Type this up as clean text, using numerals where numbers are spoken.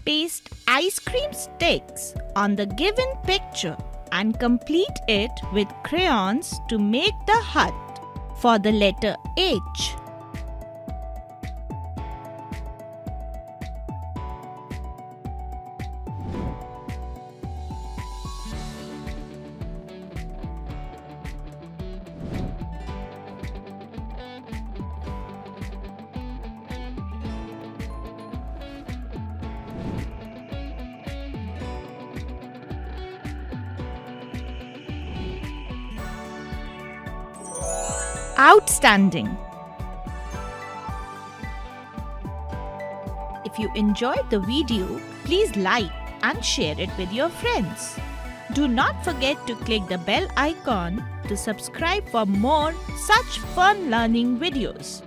Paste ice cream sticks on the given picture and complete it with crayons to make the hut for the letter H. Outstanding! If you enjoyed the video, please like and share it with your friends. Do not forget to click the bell icon to subscribe for more such fun learning videos.